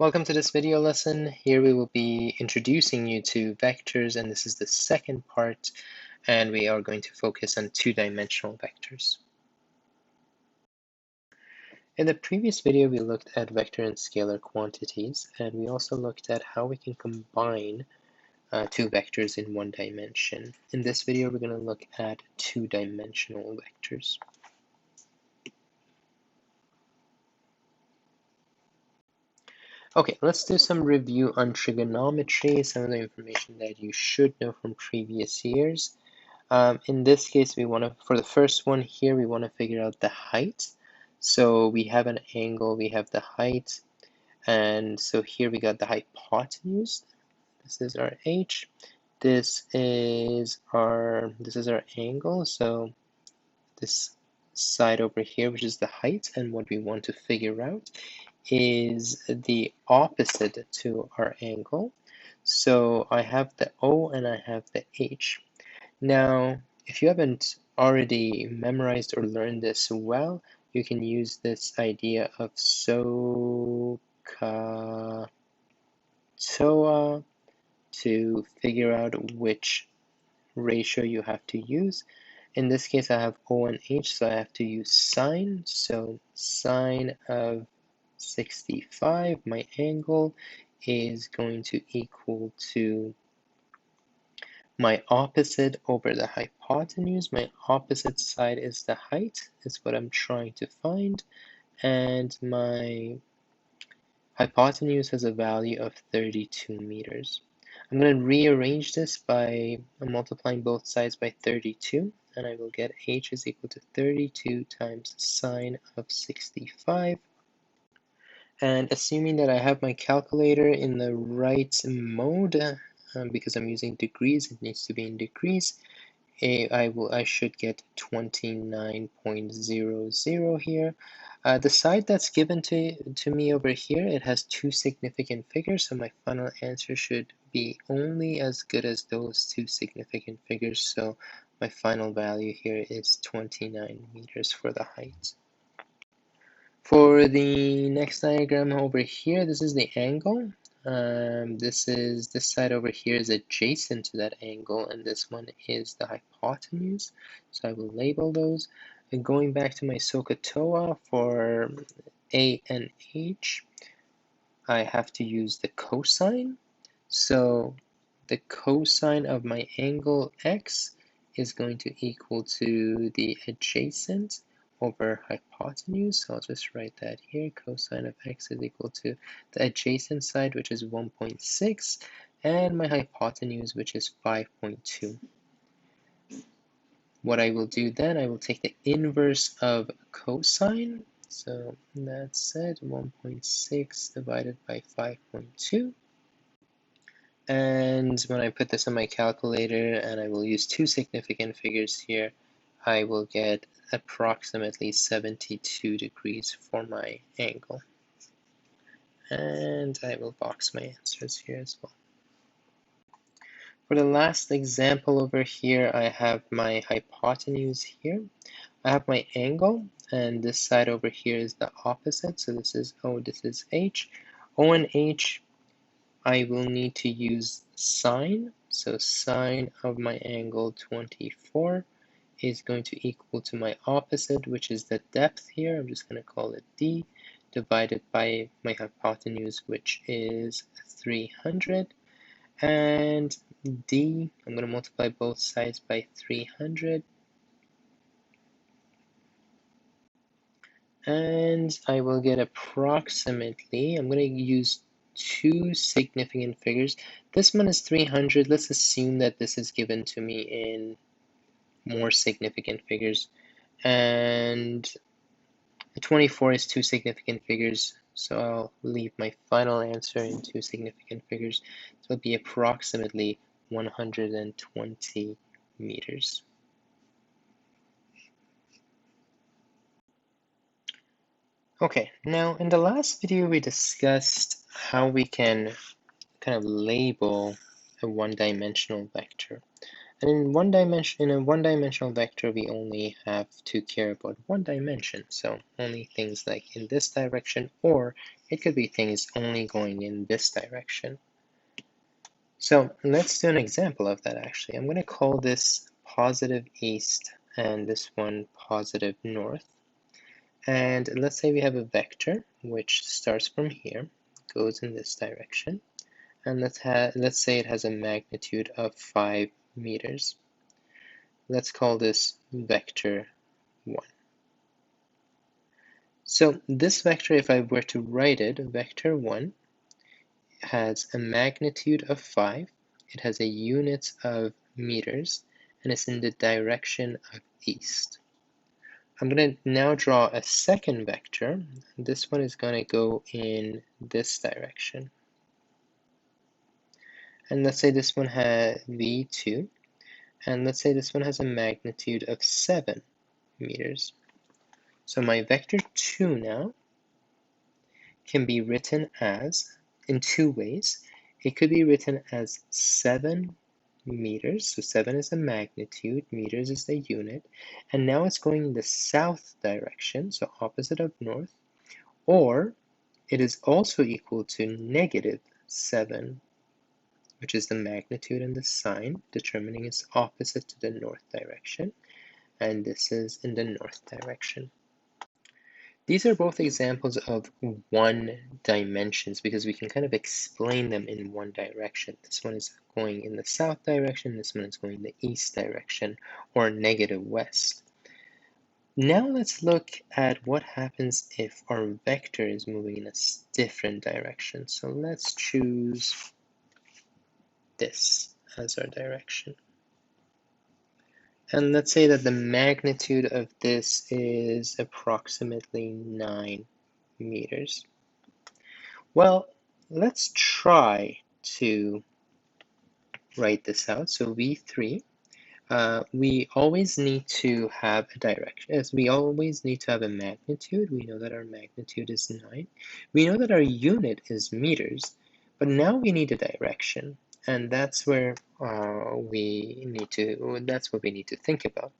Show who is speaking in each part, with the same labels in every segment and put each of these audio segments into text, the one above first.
Speaker 1: Welcome to this video lesson. Here we will be introducing you to vectors, and this is the second part, and we are going to focus on two-dimensional vectors. In the previous video, we looked at vector and scalar quantities, and we also looked at how we can combine two vectors in one dimension. In this video, we're going to look at two-dimensional vectors. Okay, let's do some review on trigonometry, some of the information that you should know from previous years. In this case, for the first one here, we want to figure out the height. So we have an angle, we have the height, and so here we got the hypotenuse. This is our h. This is our angle. So this side over here, which is the height, and what we want to figure out is the opposite to our angle. So I have the O and I have the H. Now, if you haven't already memorized or learned this well, you can use this idea of SOHCAHTOA to figure out which ratio you have to use. In this case, I have O and H, so I have to use sine. So sine of 65, my angle, is going to equal to my opposite over the hypotenuse. My opposite side is the height, is what I'm trying to find, and my hypotenuse has a value of 32 meters. I'm going to rearrange this by multiplying both sides by 32, and I will get h is equal to 32 times sine of 65. And assuming that I have my calculator in the right mode, because I'm using degrees, it needs to be in degrees, I should get 29.00 here. The side that's given to me over here, it has two significant figures, so my final answer should be only as good as those two significant figures. So my final value here is 29 meters for the height. For the next diagram over here, this is the angle. This side over here is adjacent to that angle, and this one is the hypotenuse. So I will label those. And going back to my SOHCAHTOA for A and H, I have to use the cosine. So the cosine of my angle X is going to equal to the adjacent over hypotenuse. So I'll just write that here. Cosine of x is equal to the adjacent side, which is 1.6, and my hypotenuse, which is 5.2. What I will do then, I will take the inverse of cosine. So that's it, 1.6 divided by 5.2. And when I put this on my calculator, and I will use two significant figures here, I will get approximately 72 degrees for my angle. And I will box my answers here as well. For the last example over here, I have my hypotenuse here. I have my angle, and this side over here is the opposite. So this is O, this is H. O and H, I will need to use sine. So sine of my angle 24 is going to equal to my opposite, which is the depth here. I'm just going to call it D, divided by my hypotenuse, which is 300. And D, I'm going to multiply both sides by 300. And I will get approximately, I'm going to use two significant figures. This one is 300. Let's assume that this is given to me in more significant figures. And 24 is two significant figures, so I'll leave my final answer in two significant figures. So it'll be approximately 120 meters. Okay, now in the last video we discussed how we can kind of label a one-dimensional vector. And in a one-dimensional vector, we only have to care about one dimension. So only things like in this direction or It could be things only going in this direction. So let's do an example of that actually. I'm going to call this positive east and this one positive north. And let's say we have a vector which starts from here, goes in this direction, and let's say it has a magnitude of 5 meters. Let's call this vector 1. So this vector, if I were to write it, vector 1 has a magnitude of 5, it has a unit of meters, and it's in the direction of east. I'm going to now draw a second vector. This one is going to go in this direction. And let's say this one has V2, and let's say this one has a magnitude of 7 meters. So my vector 2 now can be written as, in two ways. It could be written as 7 meters, so 7 is the magnitude, meters is the unit, and now it's going in the south direction, so opposite of north, or it is also equal to negative 7, which is the magnitude and the sign, determining its opposite to the north direction, and this is in the north direction. These are both examples of one dimensions because we can kind of explain them in one direction. This one is going in the south direction, this one is going in the east direction, or negative west. Now let's look at what happens if our vector is moving in a different direction. So let's choose this as our direction. And let's say that the magnitude of this is approximately 9 meters. Well, let's try to write this out. So V3, we always need to have a direction, as we always need to have a magnitude. We know that our magnitude is 9. We know that our unit is meters, but now we need a direction, and that's where that's what we need to think about.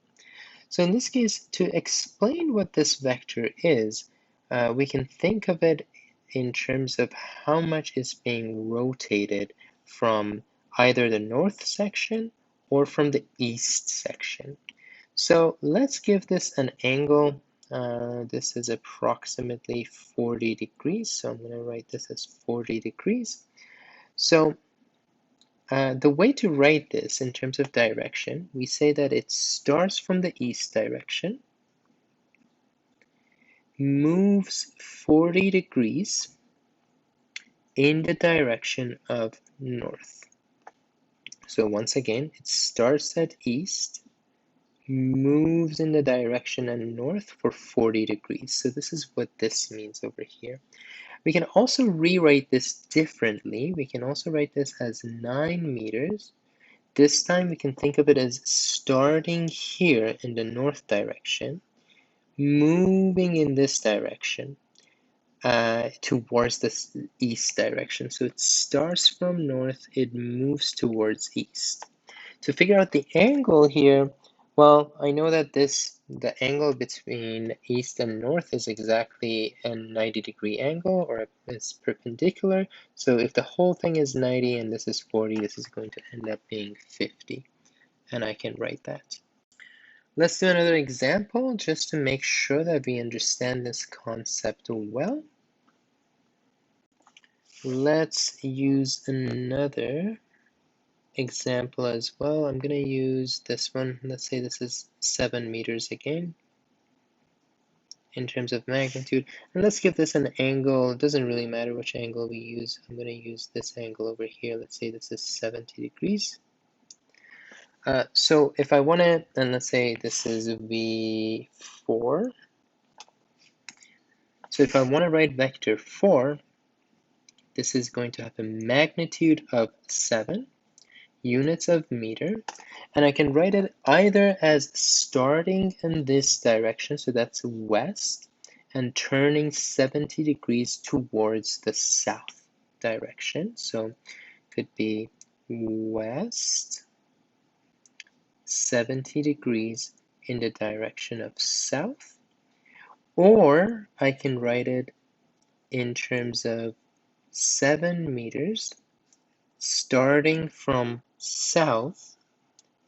Speaker 1: So in this case, to explain what this vector is, we can think of it in terms of how much is being rotated from either the north section or from the east section. So let's give this an angle. This is approximately 40 degrees, so I'm going to write this as 40 degrees. So the way to write this in terms of direction, we say that it starts from the east direction, moves 40 degrees in the direction of north. So once again, it starts at east, moves in the direction of north for 40 degrees. So this is what this means over here. We can also rewrite this differently. We can also write this as 9 meters. This time we can think of it as starting here in the north direction, moving in this direction towards the east direction. So it starts from north, it moves towards east. To figure out the angle here, well, I know that the angle between east and north is exactly a 90-degree angle, or it's perpendicular. So if the whole thing is 90 and this is 40, this is going to end up being 50. And I can write that. Let's do another example just to make sure that we understand this concept well. Let's use another example as well. I'm going to use this one. Let's say this is 7 meters again in terms of magnitude. And let's give this an angle. It doesn't really matter which angle we use. I'm going to use this angle over here. Let's say this is 70 degrees. So if I want to, and let's say this is V4. So if I want to write vector 4, this is going to have a magnitude of 7 units of meter, and I can write it either as starting in this direction, so that's west, and turning 70 degrees towards the south direction. So could be west, 70 degrees in the direction of south, or I can write it in terms of 7 meters, starting from south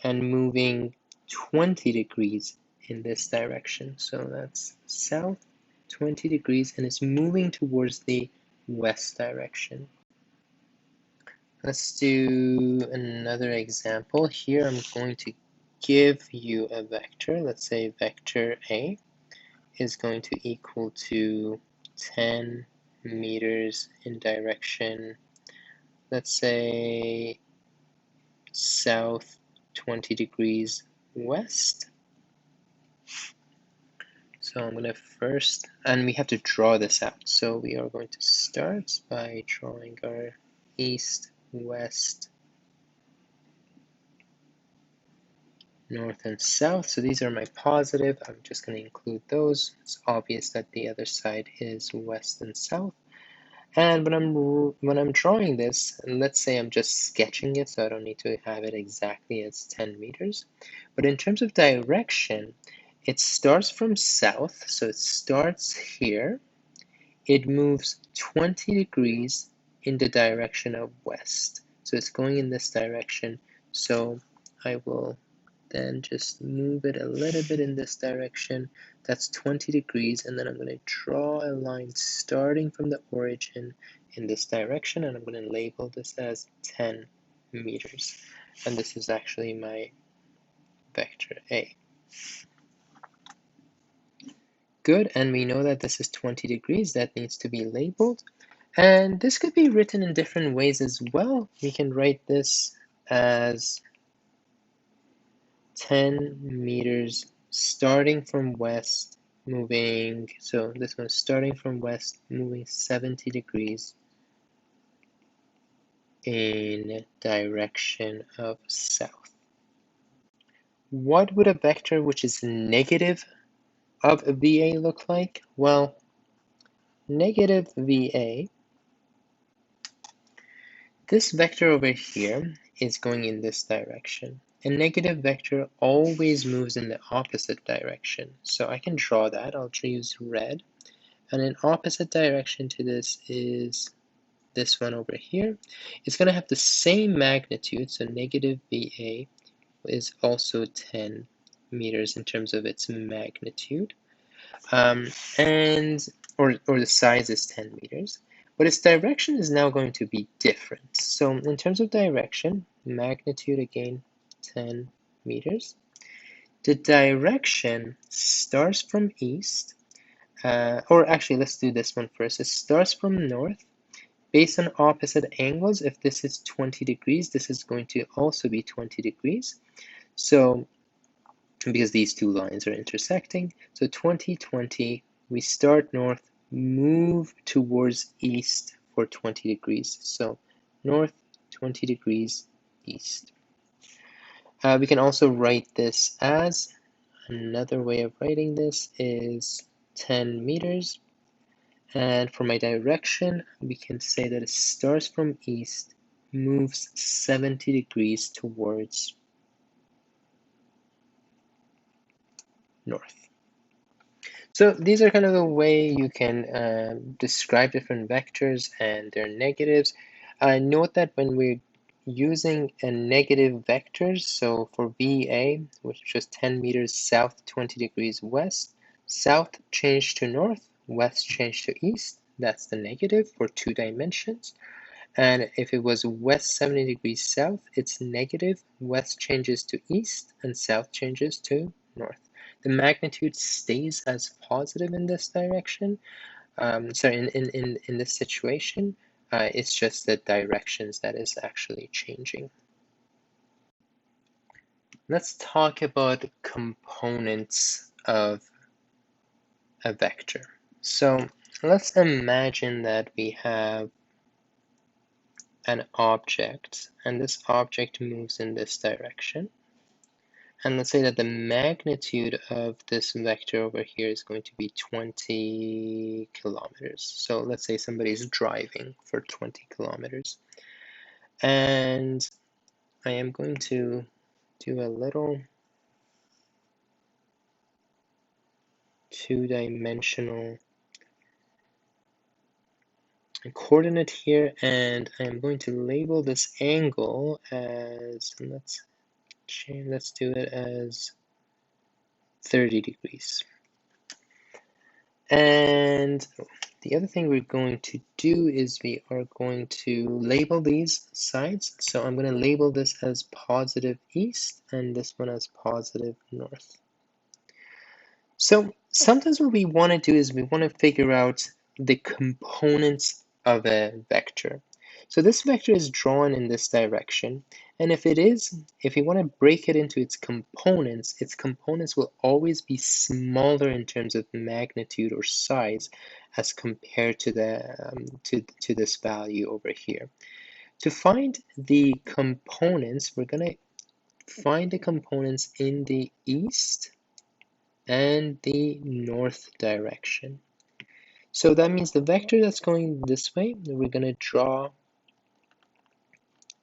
Speaker 1: and moving 20 degrees in this direction. So that's south 20 degrees, and it's moving towards the west direction. Let's do another example. Here I'm going to give you a vector. Let's say vector A is going to equal to 10 meters in direction, let's say south 20 degrees west. So I'm going to first, and we have to draw this out. So we are going to start by drawing our east, west, north, and south. So these are my positive. I'm just going to include those. It's obvious that the other side is west and south. And when I'm drawing this, let's say I'm just sketching it, so I don't need to have it exactly as 10 meters. But in terms of direction, it starts from south, so it starts here. It moves 20 degrees in the direction of west. So it's going in this direction. So I will then just move it a little bit in this direction. That's 20 degrees, and then I'm going to draw a line starting from the origin in this direction, and I'm going to label this as 10 meters. And this is actually my vector A. Good, and we know that this is 20 degrees. That needs to be labeled. And this could be written in different ways as well. We can write this as 10 meters starting from west, moving, so this one's starting from west, moving 70 degrees in direction of south. What would a vector which is negative of VA look like? Well, negative VA, this vector over here is going in this direction. A negative vector always moves in the opposite direction. So I can draw that. I'll use red. And an opposite direction to this is this one over here. It's going to have the same magnitude. So negative VA is also 10 meters in terms of its magnitude. Or the size is 10 meters. But its direction is now going to be different. So in terms of direction, magnitude again, 10 meters. The direction starts from east, or actually let's do this one first. It starts from north. Based on opposite angles, if this is 20 degrees, this is going to also be 20 degrees. So because these two lines are intersecting, so 20, 20, we start north, move towards east for 20 degrees. So north, 20 degrees east. We can also write this as, another way of writing this is 10 meters. And for my direction, we can say that it starts from east, moves 70 degrees towards north. So these are kind of the way you can describe different vectors and their negatives. Note that when we're using a negative vectors, so for VA, which is just 10 meters south, 20 degrees west, south changed to north, west changed to east, that's the negative for 2 dimensions. And if it was west 70 degrees south, it's negative, west changes to east, and south changes to north. The magnitude stays as positive in this direction. So in this situation, it's just the directions that is actually changing. Let's talk about components of a vector. So let's imagine that we have an object, and this object moves in this direction. And let's say that the magnitude of this vector over here is going to be 20 kilometers. So let's say somebody is driving for 20 kilometers. And I am going to do a little 2-dimensional coordinate here, and I'm going to label this angle as, let's do it as 30 degrees. And the other thing we're going to do is we are going to label these sides. So I'm going to label this as positive east and this one as positive north. So sometimes what we want to do is we want to figure out the components of a vector. So this vector is drawn in this direction, and if you want to break it into its components will always be smaller in terms of magnitude or size as compared to to this value over here. To find the components, we're going to find the components in the east and the north direction. So that means the vector that's going this way, we're going to draw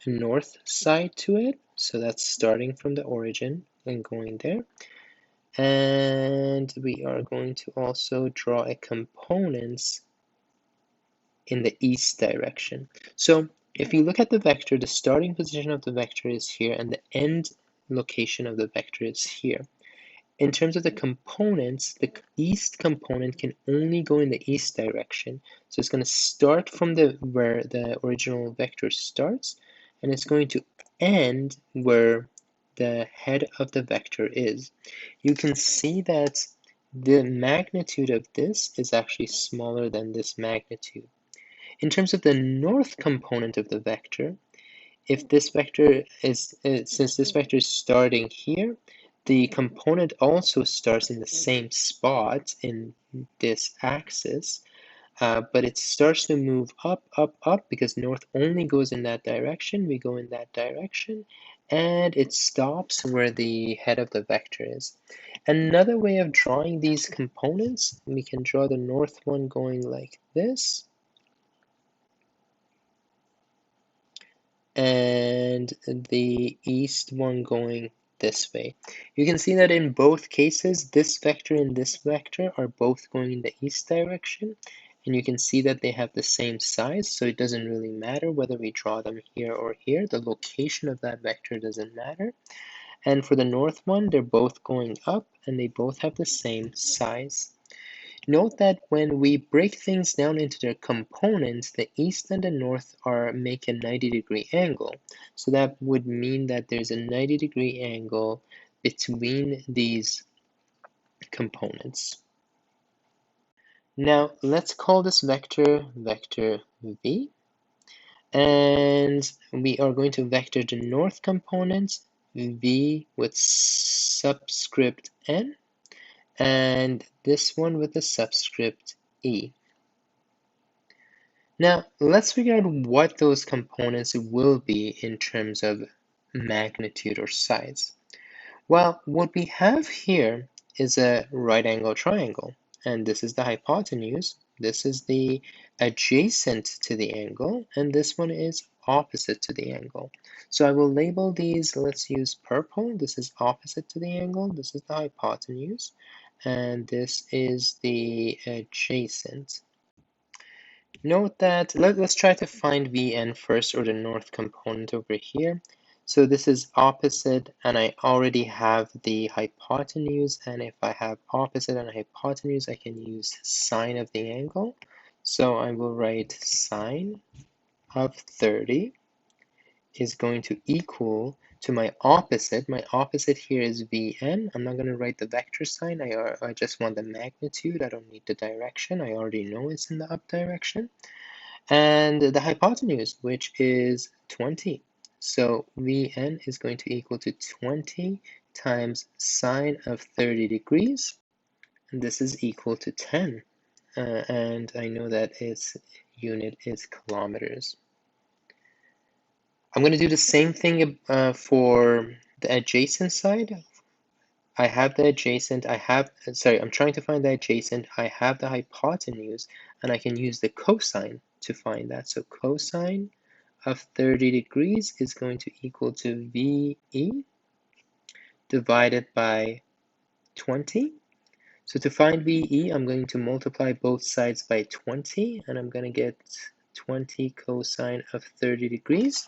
Speaker 1: a north side to it. So that's starting from the origin and going there. And we are going to also draw a components in the east direction. So if you look at the vector, the starting position of the vector is here and the end location of the vector is here. In terms of the components, the east component can only go in the east direction. So it's going to start from where the original vector starts, and it's going to end where the head of the vector is. You can see that the magnitude of this is actually smaller than this magnitude. In terms of the north component of the vector, if this vector is, since this vector is starting here, the component also starts in the same spot in this axis, but it starts to move up, up, up because north only goes in that direction. We go in that direction, and it stops where the head of the vector is. Another way of drawing these components, we can draw the north one going like this, and the east one going this way. You can see that in both cases, this vector and this vector are both going in the east direction, and you can see that they have the same size, so it doesn't really matter whether we draw them here or here. The location of that vector doesn't matter. And for the north one, they're both going up, and they both have the same size. Note that when we break things down into their components, the east and the north make a 90-degree angle. So that would mean that there's a 90-degree angle between these components. Now let's call this vector vector v, and we are going to vector the north component v with subscript n, and this one with the subscript e. Now, let's figure out what those components will be in terms of magnitude or size. Well, what we have here is a right angle triangle, and this is the hypotenuse, this is the adjacent to the angle, and this one is opposite to the angle. So I will label these, let's use purple, this is opposite to the angle, this is the hypotenuse, and this is the adjacent. Note that, let's try to find Vn first, or the north component over here. So this is opposite, and I already have the hypotenuse, and if I have opposite and hypotenuse, I can use sine of the angle. So I will write sine of 30 is going to equal to my opposite. My opposite here is Vn. I'm not going to write the vector sign. I just want the magnitude. I don't need the direction. I already know it's in the up direction. And the hypotenuse, which is 20. So Vn is going to equal to 20 times sine of 30 degrees. And this is equal to 10. And I know that its unit is kilometers. I'm going to do the same thing for the adjacent side. I have the adjacent, I'm trying to find the adjacent, I have the hypotenuse, and I can use the cosine to find that. So cosine of 30 degrees is going to equal to VE divided by 20. So to find VE, I'm going to multiply both sides by 20, and I'm going to get 20 cosine of 30 degrees,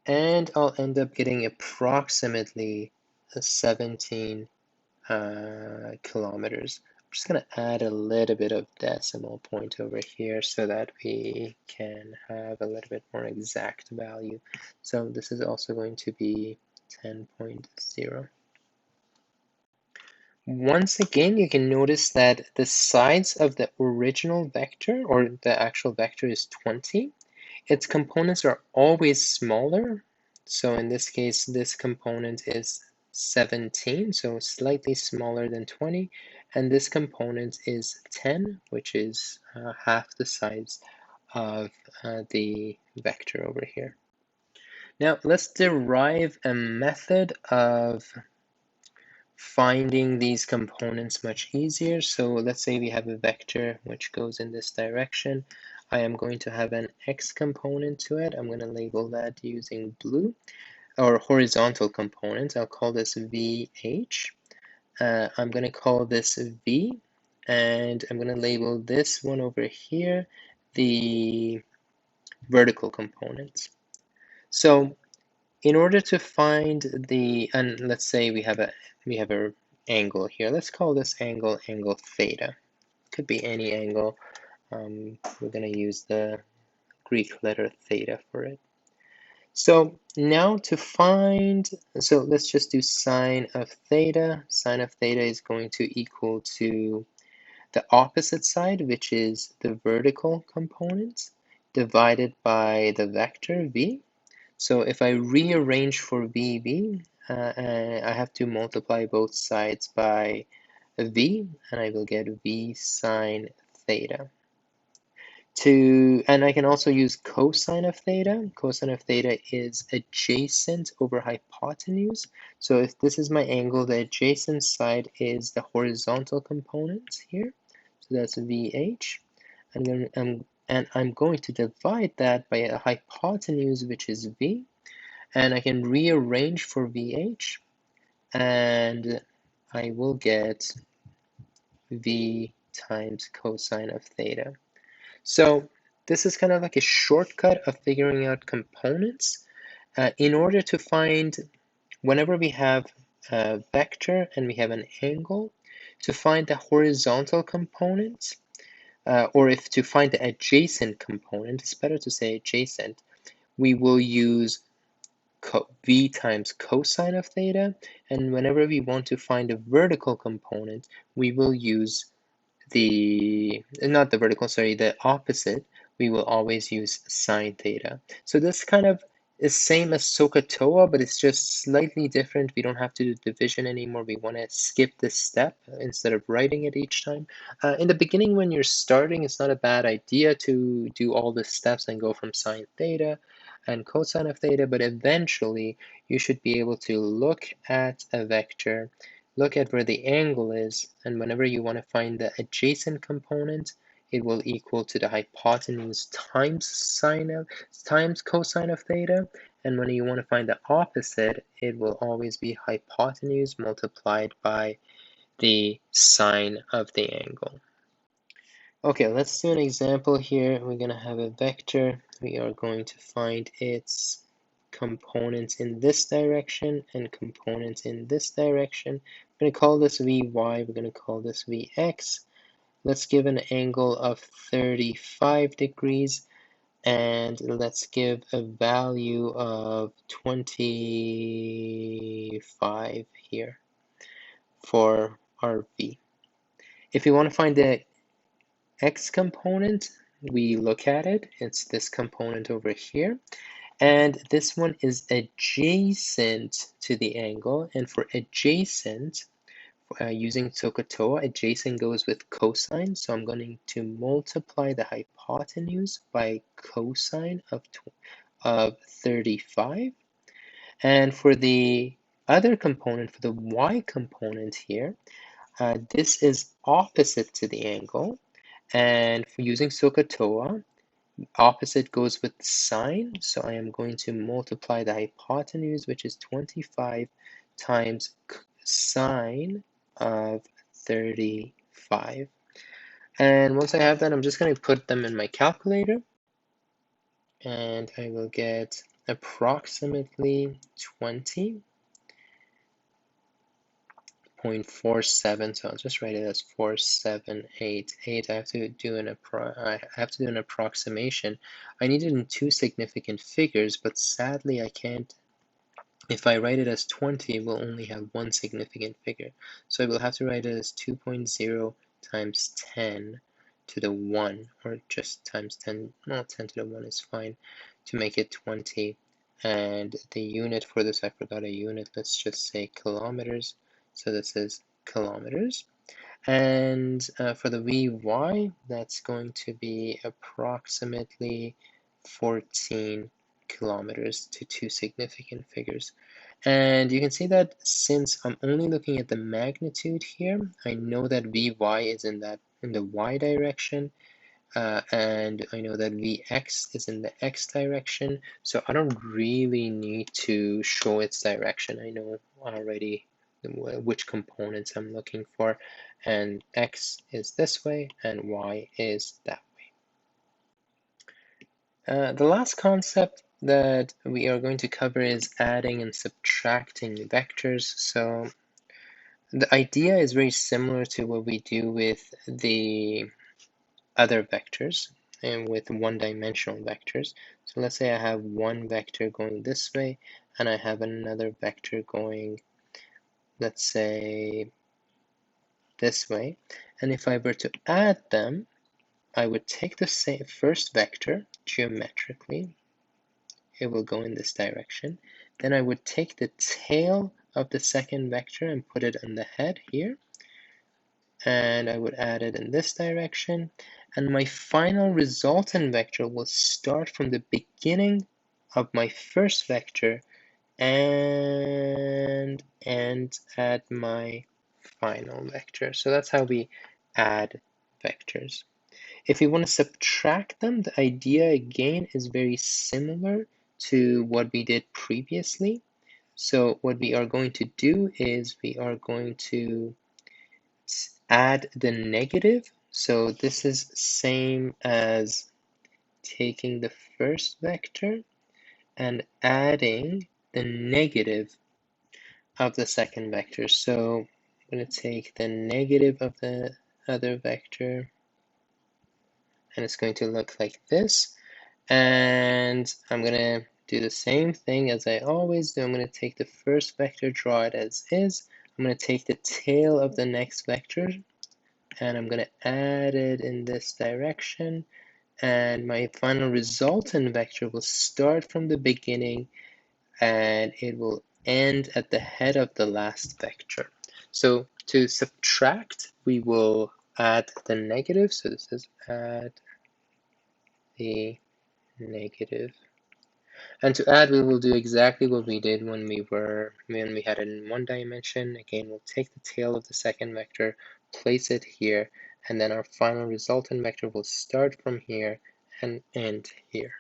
Speaker 1: and I'll end up getting approximately 17 kilometers. I'm just going to add a little bit of decimal point over here so that we can have a little bit more exact value. So this is also going to be 10.0. Once again, you can notice that the sides of the original vector, or the actual vector, is 20. Its components are always smaller. So in this case, this component is 17, so slightly smaller than 20. And this component is 10, which is half the size of the vector over here. Now let's derive a method of finding these components much easier. So let's say we have a vector which goes in this direction. I am going to have an x component to it. I'm going to label that using blue, or horizontal component. I'll call this VH. I'm going to call this V, and I'm going to label this one over here the vertical component. So in order to find the, and let's say we have a angle here. Let's call this angle theta. Could be any angle. We're going to use the Greek letter theta for it. So now to find, so let's just do sine of theta. Sine of theta is going to equal to the opposite side, which is the vertical component, divided by the vector v. So if I rearrange for VV, I have to multiply both sides by V, and I will get V sine theta. And I can also use cosine of theta. Cosine of theta is adjacent over hypotenuse. So if this is my angle, the adjacent side is the horizontal component here. So that's VH. And I'm going to divide that by a hypotenuse, which is V. And I can rearrange for VH, and I will get V times cosine of theta. So this is kind of like a shortcut of figuring out components. In order to find, whenever we have a vector and we have an angle, to find the horizontal component, or if to find the adjacent component, it's better to say adjacent, we will use V times cosine of theta, and whenever we want to find a vertical component, we will use not the vertical, sorry, the opposite, we will always use sine theta. So this kind of is same as SOHCAHTOA, but it's just slightly different. We don't have to do division anymore. We want to skip this step instead of writing it each time. In the beginning, when you're starting, it's not a bad idea to do all the steps and go from sine theta and cosine of theta, but eventually you should be able to look at a vector, look at where the angle is, and whenever you want to find the adjacent component, it will equal to the hypotenuse times cosine of theta, and when you want to find the opposite, it will always be hypotenuse multiplied by the sine of the angle. Okay, let's do an example here. We're going to have a vector. We are going to find its components in this direction and components in this direction. We're going to call this Vy, we're going to call this Vx. Let's give an angle of 35 degrees, and let's give a value of 25 here for our V. If you want to find the x component, we look at it. It's this component over here. And this one is adjacent to the angle. And for adjacent, using SOHCAHTOA, adjacent goes with cosine. So I'm going to multiply the hypotenuse by cosine of 35. And for the other component, for the y component here, this is opposite to the angle. And for using SOHCAHTOA, opposite goes with sine, so I am going to multiply the hypotenuse, which is 25 times sine of 35. And once I have that, I'm just going to put them in my calculator. and I will get approximately 20.47. So I'll just write it as 4788. I have to do an approximation. I need it in two significant figures, but sadly I can't. If I write it as 20, it will only have one significant figure. So I will have to write it as 2.0 times 10 to the 1, or just times 10, well, 10 to the 1 is fine, to make it 20. And the unit for this, I forgot a unit, let's just say kilometers. So this is kilometers. And for the Vy, that's going to be approximately 14 kilometers to two significant figures. And you can see that since I'm only looking at the magnitude here, I know that Vy is in the y direction, and I know that Vx is in the x direction, so I don't really need to show its direction. I know already which components I'm looking for, and x is this way and y is that way. The last concept that we are going to cover is adding and subtracting vectors. So the idea is very similar to what we do with the other vectors and with one-dimensional vectors. So let's say I have one vector going this way and I have another vector going, let's say, this way. And if I were to add them, I would take the first vector geometrically. It will go in this direction. Then I would take the tail of the second vector and put it on the head here. And I would add it in this direction. And my final resultant vector will start from the beginning of my first vector and end at my final vector. So that's how we add vectors. If we want to subtract them, the idea again is very similar to what we did previously. So what we are going to do is we are going to add the negative. So this is same as taking the first vector and adding the negative of the second vector. So I'm going to take the negative of the other vector, and it's going to look like this. And I'm going to do the same thing as I always do. I'm going to take the first vector, draw it as is. I'm going to take the tail of the next vector, and I'm going to add it in this direction. And my final resultant vector will start from the beginning and it will end at the head of the last vector. So to subtract, we will add the negative. So this is add the negative. And to add, we will do exactly what we did when we had it in one dimension. Again, we'll take the tail of the second vector, place it here, and then our final resultant vector will start from here and end here.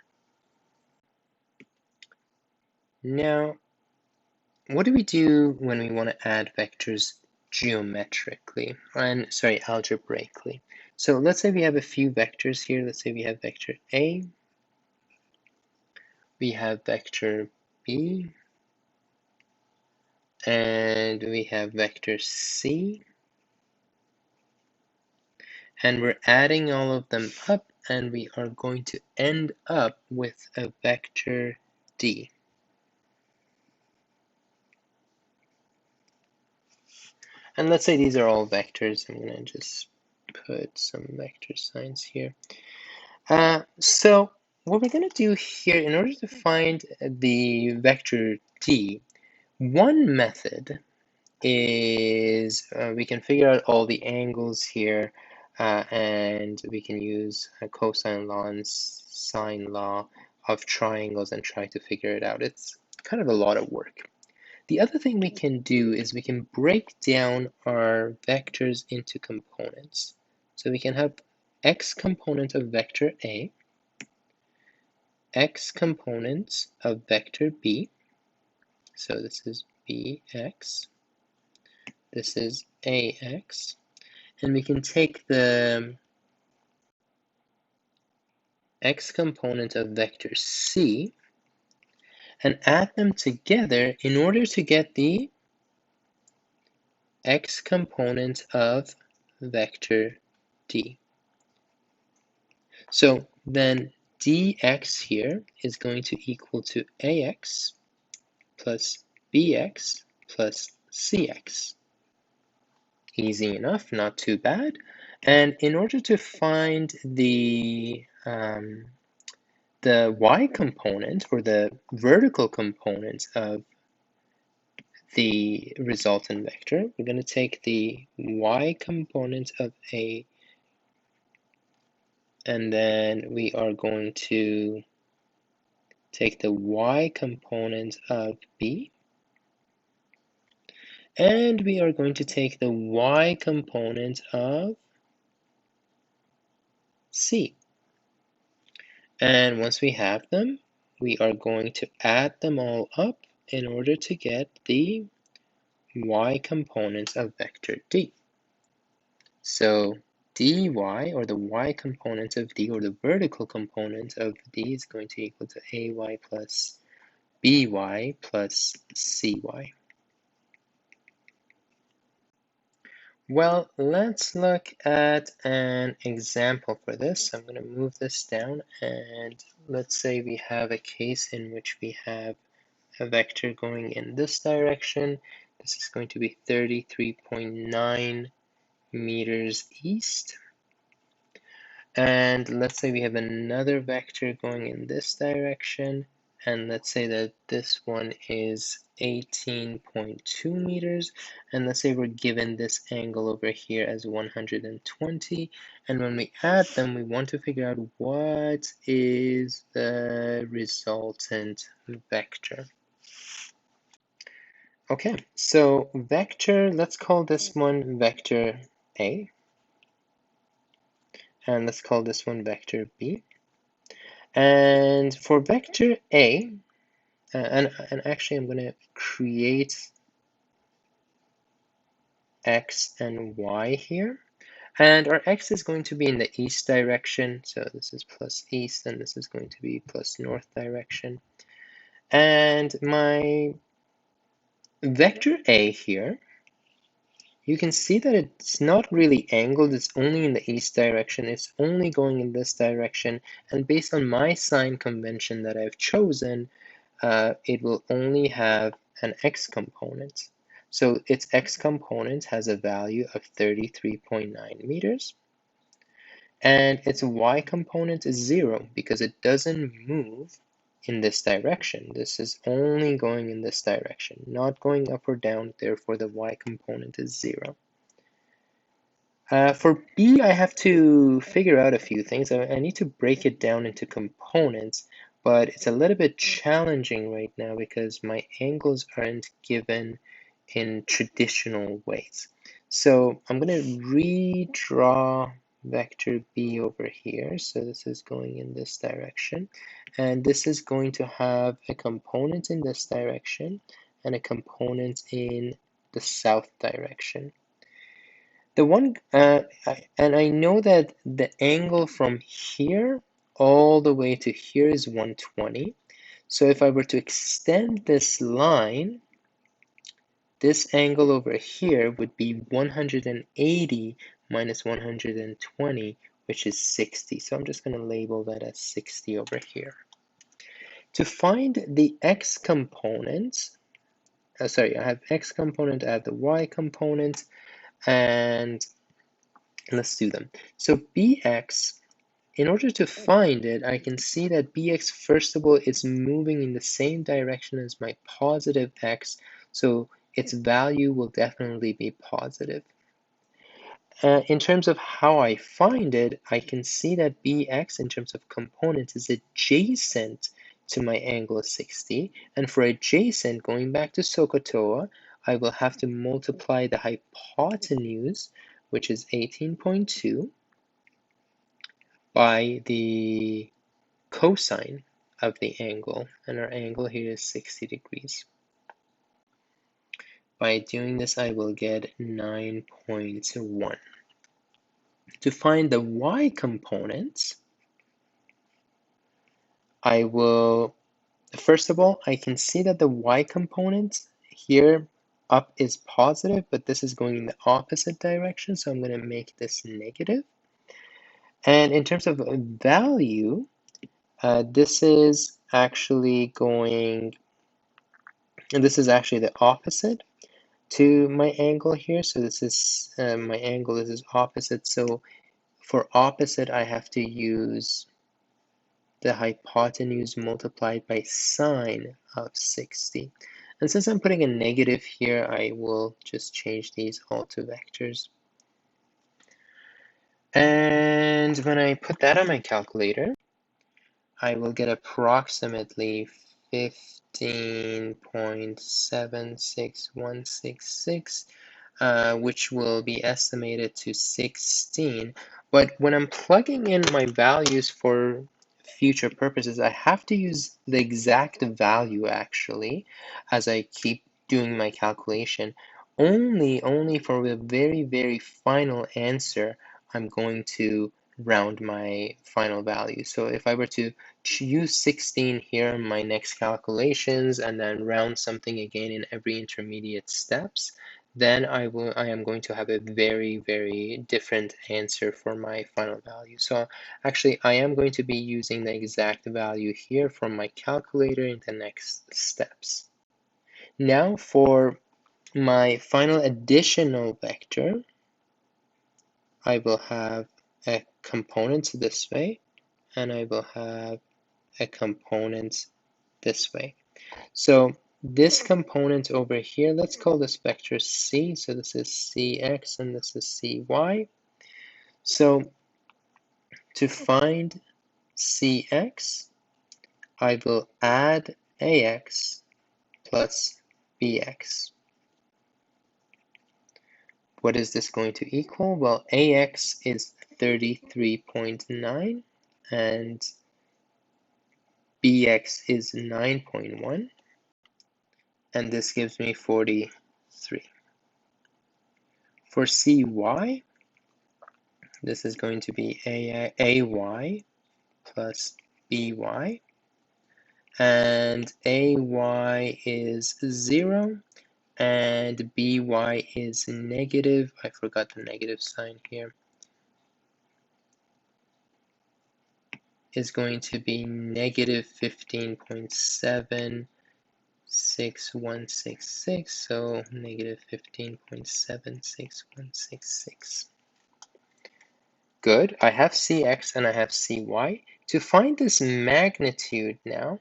Speaker 1: Now, what do we do when we want to add vectors geometrically, and sorry, algebraically? So let's say we have a few vectors here. Let's say we have vector A, we have vector B, and we have vector C, and we're adding all of them up, and we are going to end up with a vector D. And let's say these are all vectors. I'm going to just put some vector signs here. So what we're going to do here, in order to find the vector D, one method is we can figure out all the angles here, and we can use a cosine law and sine law of triangles and try to figure it out. It's kind of a lot of work. The other thing we can do is we can break down our vectors into components. So we can have x component of vector A, x components of vector B. So this is Bx, this is Ax, and we can take the x component of vector C and add them together in order to get the x component of vector D. So then dx here is going to equal to ax plus bx plus cx. Easy enough, not too bad. And in order to find the y component or the vertical component of the resultant vector, we're going to take the y component of A, and then we are going to take the y component of B, and we are going to take the y component of C. And once we have them, we are going to add them all up in order to get the y component of vector D. So dy, or the y component of D, or the vertical component of D, is going to equal to ay plus by plus cy. Well, let's look at an example for this. I'm going to move this down, and let's say we have a case in which we have a vector going in this direction. This is going to be 33.9 meters east. And let's say we have another vector going in this direction, and let's say that this one is 18.2 meters, and let's say we're given this angle over here as 120, and when we add them, we want to figure out what is the resultant vector. Okay, so vector, let's call this one vector A, and let's call this one vector B. And for vector A, and actually I'm going to create x and y here. And our x is going to be in the east direction. So this is plus east, and this is going to be plus north direction. And my vector A here, you can see that it's not really angled. It's only in the east direction. It's only going in this direction. And based on my sign convention that I've chosen, it will only have an x component. So its x component has a value of 33.9 meters. And its y component is 0 because it doesn't move in this direction. This is only going in this direction, not going up or down. Therefore, the y component is 0. For B, I have to figure out a few things. I need to break it down into components, but it's a little bit challenging right now because my angles aren't given in traditional ways. So I'm going to redraw vector B over here. So this is going in this direction, and this is going to have a component in this direction and a component in the south direction. The one, and I know that the angle from here all the way to here is 120. So if I were to extend this line, this angle over here would be 180 minus 120, which is 60. So I'm just going to label that as 60 over here. To find the x component, sorry, I have x component, I have the y component, and let's do them. So bx, in order to find it, I can see that bx, first of all, is moving in the same direction as my positive x, so its value will definitely be positive. In terms of how I find it, I can see that bx, in terms of components, is adjacent to my angle 60, and for adjacent, going back to SOHCAHTOA, I will have to multiply the hypotenuse, which is 18.2, by the cosine of the angle, and our angle here is 60 degrees. By doing this, I will get 9.1. To find the y components, I will, first of all, I can see that the y component here up is positive, but this is going in the opposite direction, so I'm going to make this negative. And in terms of value, this is actually going, and this is actually the opposite to my angle here. So this is my angle, this is opposite. So for opposite, I have to use the hypotenuse multiplied by sine of 60. And since I'm putting a negative here, I will just change these all to vectors. And when I put that on my calculator, I will get approximately 15.76166, which will be estimated to 16. But when I'm plugging in my values for future purposes, I have to use the exact value actually as I keep doing my calculation. Only for the very final answer, I'm going to round my final value. So if I were to use 16 here in my next calculations and then round something again in every intermediate steps, then I am going to have a very different answer for my final value. So actually I am going to be using the exact value here from my calculator in the next steps. Now for my final additional vector, I will have a component this way, and I will have a component this way. So this component over here, let's call this vector c. So this is cx and this is cy. So to find cx, I will add ax plus bx. What is this going to equal? Well, ax is 33.9 and bx is 9.1, and this gives me 43. For cy, this is going to be ay plus by, and ay is 0 and by is negative. I forgot the negative sign here. Is going to be negative 15.76166, so negative 15.76166. Good, I have cx and I have cy. To find this magnitude now,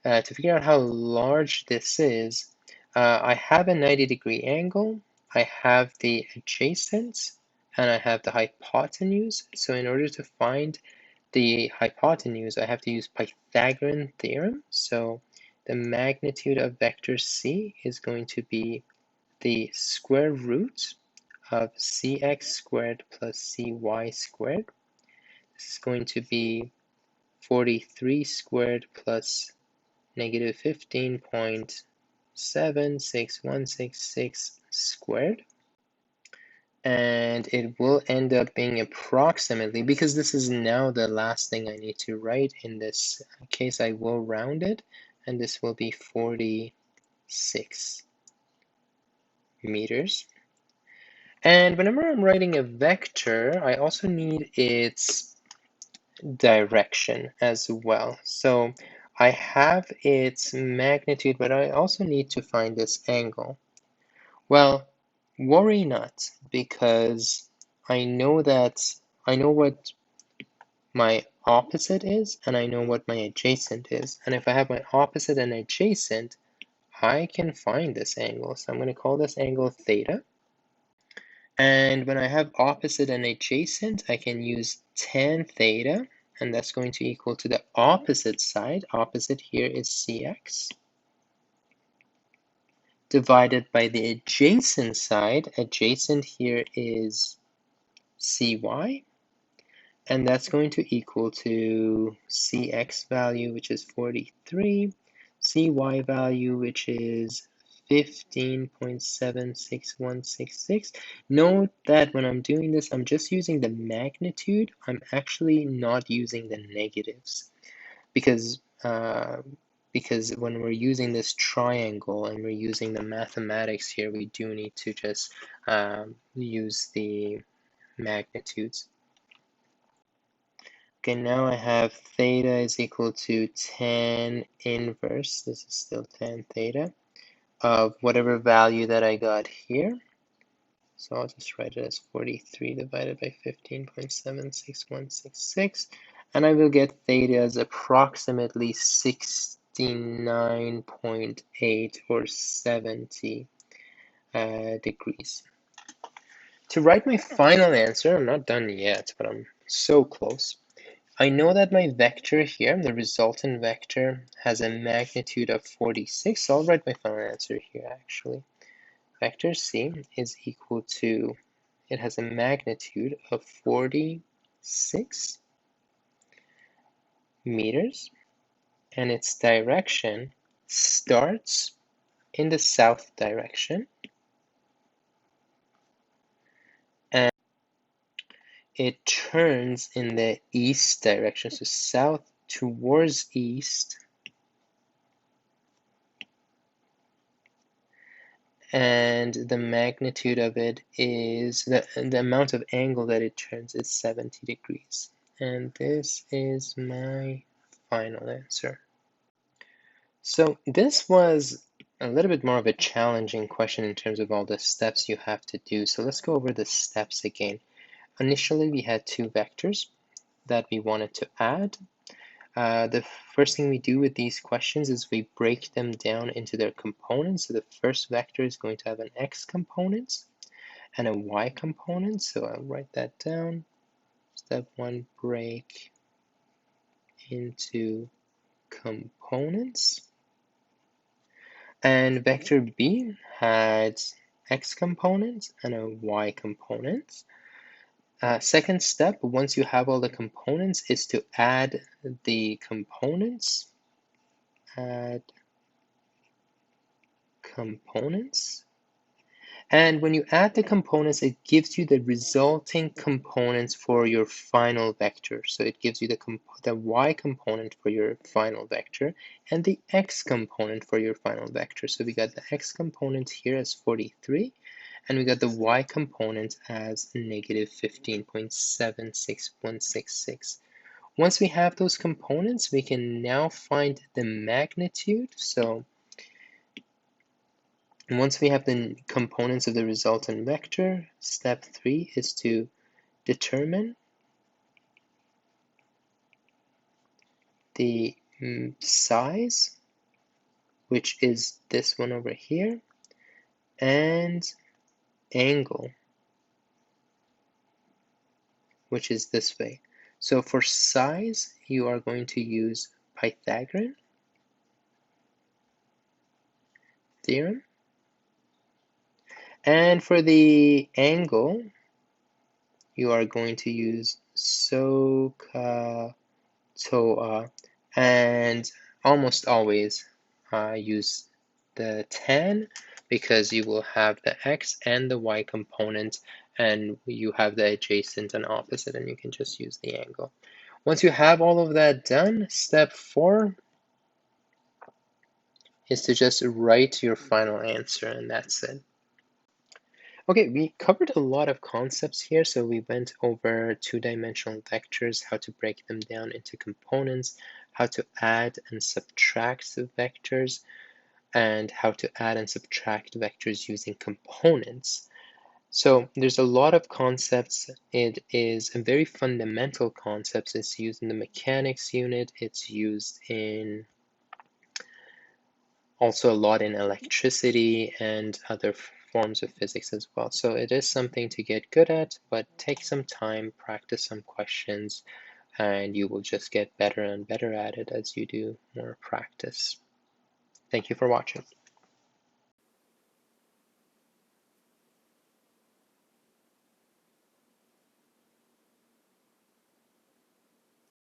Speaker 1: to figure out how large this is, I have a 90-degree angle, I have the adjacent, and I have the hypotenuse. So in order to find the hypotenuse, I have to use Pythagorean theorem. So the magnitude of vector c is going to be the square root of cx squared plus cy squared. This is going to be 43 squared plus negative 15.76166 squared. And it will end up being approximately, because this is now the last thing I need to write in this case, I will round it, and this will be 46 meters. And whenever I'm writing a vector, I also need its direction as well. So I have its magnitude, but I also need to find this angle. Well, worry not, because I know what my opposite is, and I know what my adjacent is. And if I have my opposite and adjacent, I can find this angle. So I'm going to call this angle theta. And when I have opposite and adjacent, I can use tan theta, and that's going to equal to the opposite side. Opposite here is cx, divided by the adjacent side. Adjacent here is cy, and that's going to equal to cx value, which is 43, cy value, which is 15.76166. Note that when I'm doing this, I'm just using the magnitude. I'm actually not using the negatives, because because when we're using this triangle and we're using the mathematics here, we do need to just use the magnitudes. Okay, now I have theta is equal to tan inverse, this is still tan theta, of whatever value that I got here. So I'll just write it as 43 divided by 15.76166, and I will get theta as approximately 69.8 or 70 degrees. To write my final answer, I'm not done yet, but I'm so close. I know that my vector here, the resultant vector, has a magnitude of 46, so I'll write my final answer here actually. Vector C is equal to, it has a magnitude of 46 meters, and its direction starts in the south direction, and it turns in the east direction, so south towards east, and the magnitude of it is, the amount of angle that it turns is 70 degrees. And this is my final answer. So this was a little bit more of a challenging question in terms of all the steps you have to do. So let's go over the steps again. Initially, we had two vectors that we wanted to add. The first thing we do with these questions is we break them down into their components. So the first vector is going to have an x component and a y component. So I'll write that down. Step one, break into components. And vector b had x component and a y component. Second step, once you have all the components, is to add the components. Add components. And when you add the components, it gives you the resulting components for your final vector. So it gives you the y component for your final vector and the x component for your final vector. So we got the x component here as 43, and we got the y component as negative 15.76166. Once we have those components, we can now find the magnitude. So once we have the components of the resultant vector, step 3 is to determine the size, which is this one over here, and angle, which is this way. So for size, you are going to use Pythagorean theorem. And for the angle, you are going to use SOHCAHTOA, and almost always use the tan, because you will have the x and the y component, and you have the adjacent and opposite, and you can just use the angle. Once you have all of that done, step 4 is to just write your final answer, and that's it. Okay, we covered a lot of concepts here. So we went over two-dimensional vectors, how to break them down into components, how to add and subtract the vectors, and how to add and subtract vectors using components. So there's a lot of concepts. It is a very fundamental concept. It's used in the mechanics unit. It's used in also a lot in electricity and other forms of physics as well. So it is something to get good at, but take some time, practice some questions, and you will just get better and better at it as you do more practice. Thank you for watching.